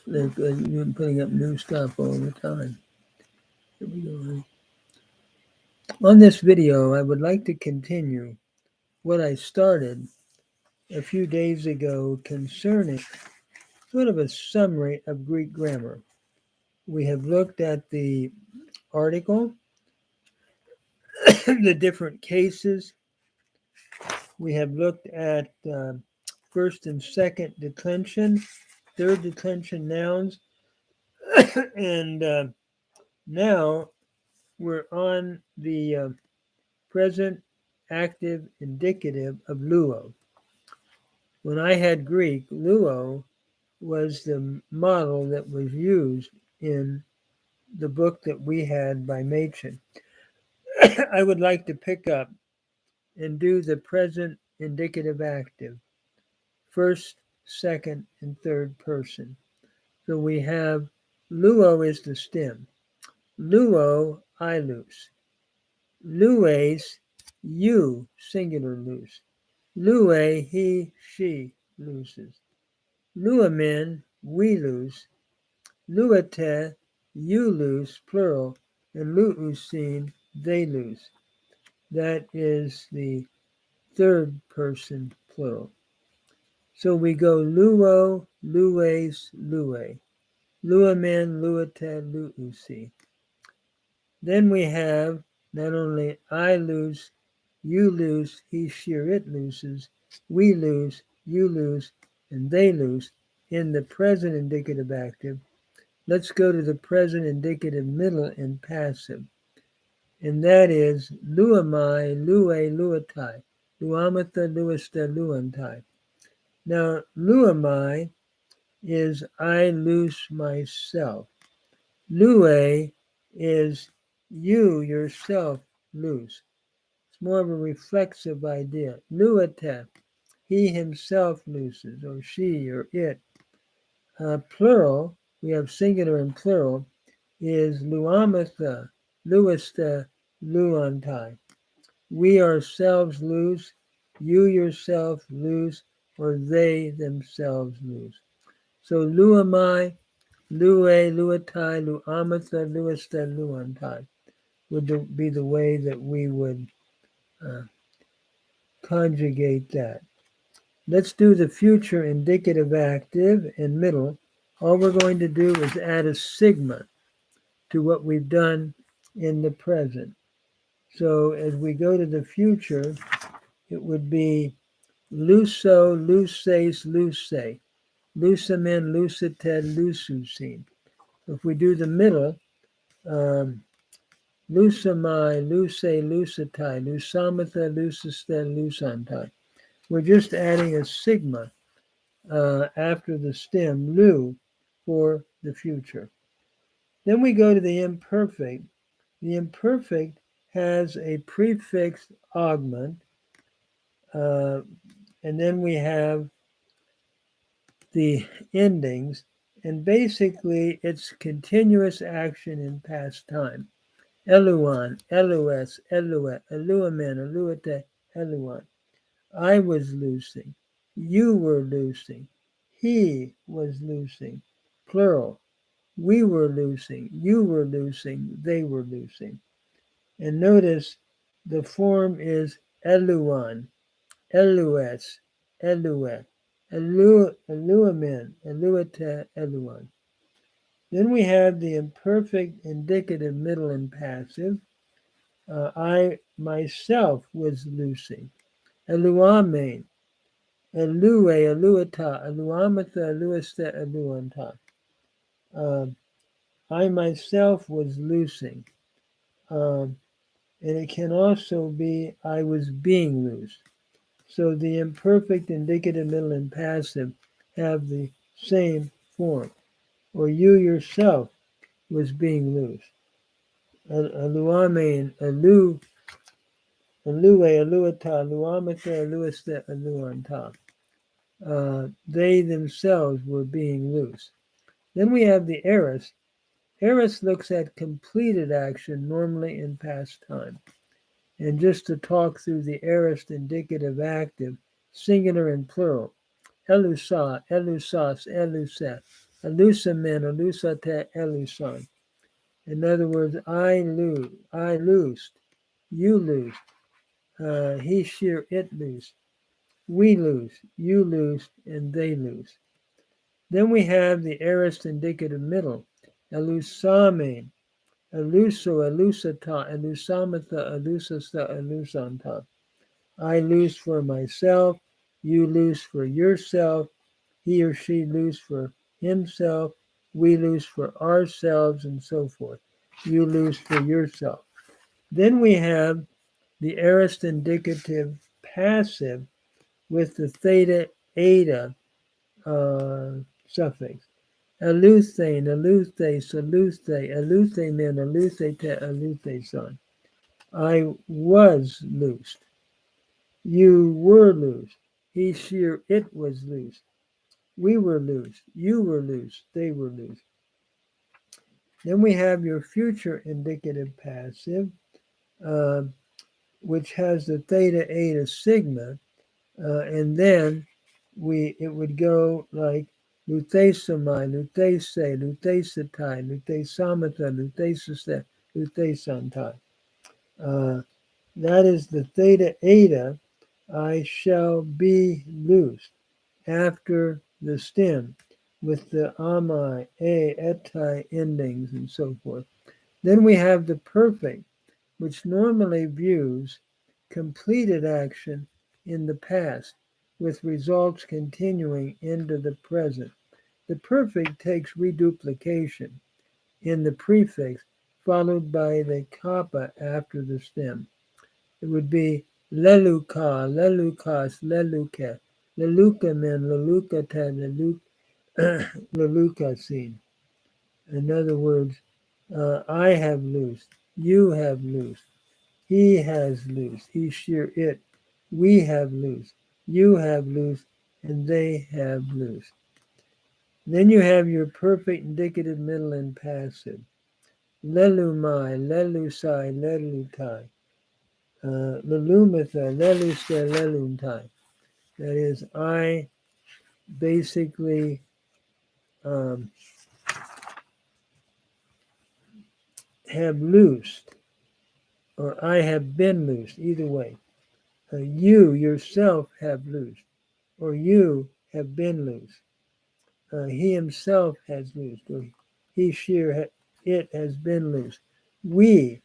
Like you're putting up new stuff all the time. Here we go. On this video, I would like to continue what I started a few days ago concerning sort of a summary of Greek grammar. We have looked at the article, the different cases. We have looked at first and second declension, third declension nouns, and now we're on the present active indicative of luo. When I had Greek, luo was the model that was used in the book that we had by Machen. I would like to pick up and do the present indicative active, first, second, and third person. So we have luo is the stem. Luo, I loose. Lues, you, singular loose. Lue, he, she looses. Luamen, we lose. Luate, you lose, plural. And luusin, they lose. That is the third person plural. So we go luo, lues, lue. Luamen, luate, luusi. Then we have not only I lose, you lose, he, she, or it loses, we lose, you lose, and they lose in the present indicative active. Let's go to the present indicative middle and passive. And that is luamai, lue, luatai, luamata, luasta, luantai. Now, luamai is I lose myself. Lue is you yourself lose. It's more of a reflexive idea. Luate, he himself loses, or she, or it. Plural, we have singular and plural, is luamatha, luista, luantai. We ourselves lose, you yourself lose, or they themselves lose. So luamai, lue, luatai, luamatha, luista, luantai would be the way that we would conjugate that. Let's do the future indicative active and middle. All we're going to do is add a sigma to what we've done in the present. So as we go to the future, it would be luso, luces, luce, lusamen, lucited, lususin. If we do the middle, um, lusamai, luce, lucitai, lusamatha, luciste, lusantai. We're just adding a sigma after the stem, lu, for the future. Then we go to the imperfect. The imperfect has a prefix augment, uh, and then we have the endings, and basically it's continuous action in past time. Eluan, elus, eluet, eluamen, eluate, eluan. I was loosing. You were loosing. He was loosing. Plural. We were loosing. You were loosing. They were loosing. And notice the form is eluan, elues, elue, eluamen, eluate, eluan. Then we have the imperfect indicative middle and passive. I myself was loosing. Eluamen, elue, eluata, eluamata, eluesta, eluanta. I myself was loosing. And it can also be I was being loose. So the imperfect, indicative, middle, and passive have the same form. Or you yourself was being loose. Aluame, alu, alue, aluata, aluamata, aluasta, aluanta. They themselves were being loose. Then we have the aorist. Aorist looks at completed action, normally in past time. And just to talk through the aorist indicative active, singular and plural. Elusa, elusas, eluseth, Elusamen, elusate, elusan. In other words, I loosed, you loosed, he shear, it loosed, we lose, you lose, and they lose. Then we have the aorist indicative middle, elusame, eluso, elusata, elusamatha, elusasta, elusanta. I lose for myself, you lose for yourself, he or she lose for himself, we lose for ourselves, and so forth. You lose for yourself. Then we have the aorist indicative passive with the theta eta suffix. Eluthane, eluthe, saluthe, eluthemen, eluthete, elutheson. I was loosed. You were loosed. He, she, or it was loosed. We were loosed. You were loosed. They were loosed. Then we have your future indicative passive, uh, which has the theta, eta, sigma, and then it would go like lutesamai, lutese, lutesatai, lutesamata, lutesase, lutesantai. That is the theta, eta. I shall be loosed after the stem with the amai, a, etai endings and so forth. Then we have the perfect, which normally views completed action in the past with results continuing into the present. The perfect takes reduplication in the prefix followed by the kappa after the stem. It would be leluka, lelukas, leluke, lelukamen, lelukata, lelukasin. In other words, I have loosed, you have loosed, he has loosed, he, sheer, it, we have loosed, you have loosed, and they have loosed. Then you have your perfect indicative middle and passive. Lelumai, lelusai, lelutai. Lelumitha, leluste, leluntai. That is, I basically have loosed, or I have been loosed, either way. You yourself have loosed, or you have been loosed. He himself has loosed, or he, she, or it has been loosed. We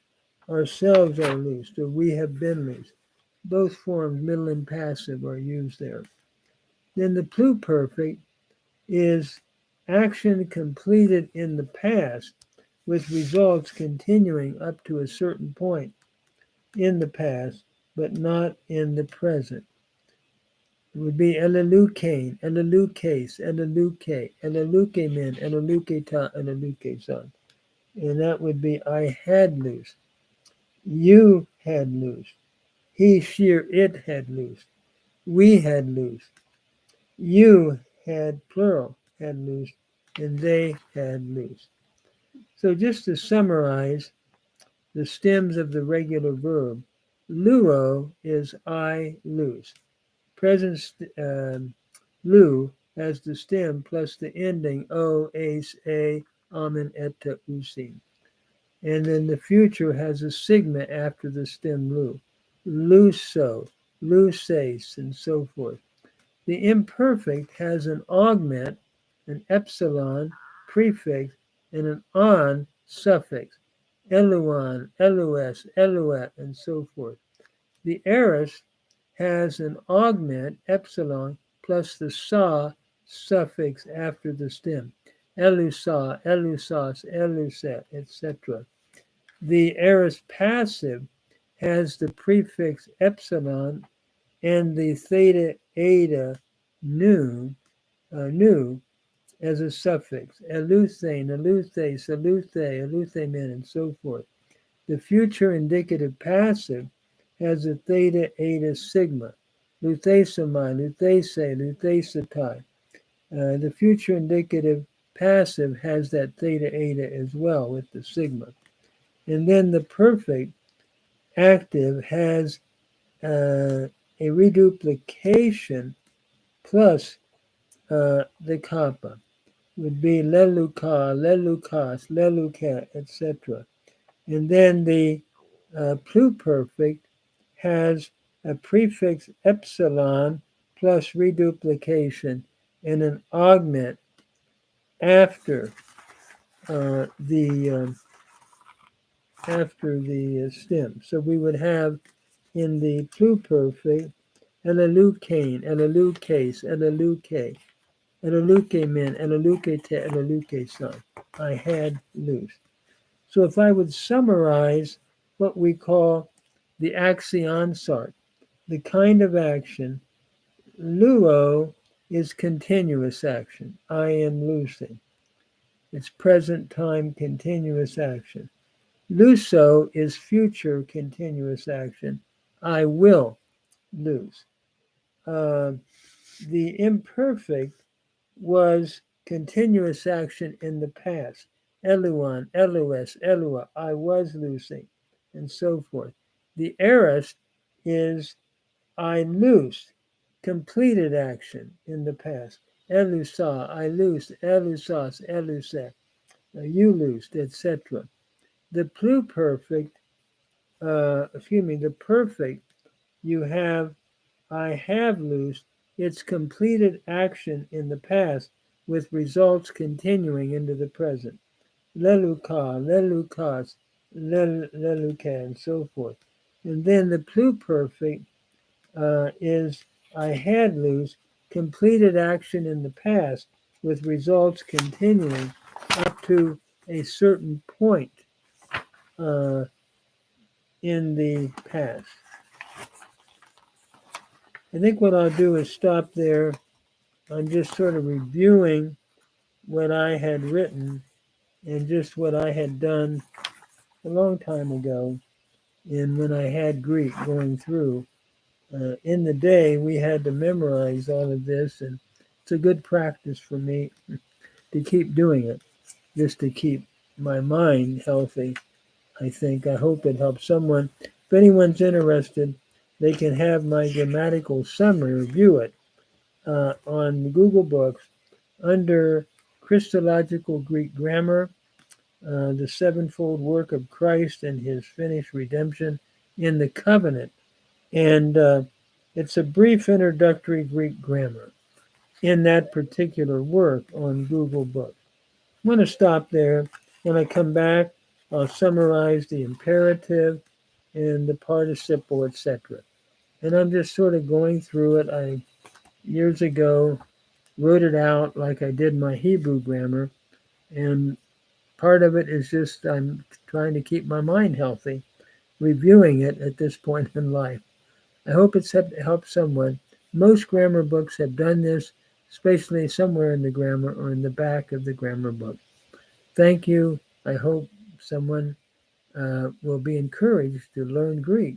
ourselves are loosed, or we have been loosed. Both forms, middle and passive, are used there. Then the pluperfect is action completed in the past with results continuing up to a certain point in the past, but not in the present. It would be elelukane, elelukase, eleluke, elelukemen, eleluketa, elelukeson. And that would be I had loosed, you had loosed, he, she, or it had loosed, we had loosed, you had, plural, had loosed, and they had loosed. So just to summarize the stems of the regular verb, luo is I loose. Present lu has the stem plus the ending o, ace, a, amen, etta, usin. And then the future has a sigma after the stem lu. Luso, luces, and so forth. The imperfect has an augment, an epsilon prefix, and an on suffix. Eluan, elues, eluet, and so forth. The aorist has an augment, epsilon, plus the sa suffix after the stem. Elusa, elusas, eluset, etc. The aorist passive has the prefix epsilon and the theta, eta, nu as a suffix. Eluthane, eluthe, saluthe, eluthemen, and so forth. The future indicative passive has a theta, eta, sigma. Luthesamai, luthese, luthesatai. The future indicative passive has that theta, eta as well with the sigma. And then the perfect active has a reduplication plus the kappa. would be leluka, lelukas, leluka, etc. And then the pluperfect has a prefix epsilon plus reduplication and an augment after the stem. So we would have in the pluperfect elelukane, elelukase, eleluke, eleluke min, eleluke te, eleluke son. I had loose. So if I would summarize what we call the axionsart, the kind of action, luo is continuous action. I am loosing. It's present time continuous action. Luso is future continuous action. I will lose. The imperfect was continuous action in the past. Eluan, elus, elua, I was losing, and so forth. The aorist is I loosed, completed action in the past. Elusa, I loosed, elusas, eluse, you loosed, etc. The pluperfect, the perfect, you have, I have loosed, its completed action in the past with results continuing into the present. Leluka, lelukas, leluka, and so forth. And then the pluperfect is I had loosed, completed action in the past with results continuing up to a certain point in the past. I think what I'll do is stop there. I'm just sort of reviewing what I had written and just what I had done a long time ago. And when I had Greek going through, in the day, we had to memorize all of this. And it's a good practice for me to keep doing it, just to keep my mind healthy. I think. I hope it helps someone. If anyone's interested, they can have my grammatical summary, review it on Google Books under Christological Greek Grammar, the sevenfold work of Christ and his finished redemption in the covenant. And it's a brief introductory Greek grammar in that particular work on Google Books. I'm going to stop there. When I come back, I'll summarize the imperative and the participle, etc. And I'm just sort of going through it. I years ago wrote it out like I did my Hebrew grammar, and part of it is just I'm trying to keep my mind healthy, reviewing it at this point in life. I hope it's helped someone. Most grammar books have done this, especially somewhere in the grammar or in the back of the grammar book. Thank you. I hope someone will be encouraged to learn Greek.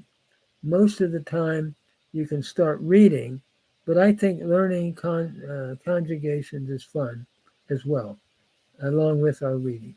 Most of the time, you can start reading, but I think learning conjugations is fun as well, along with our reading.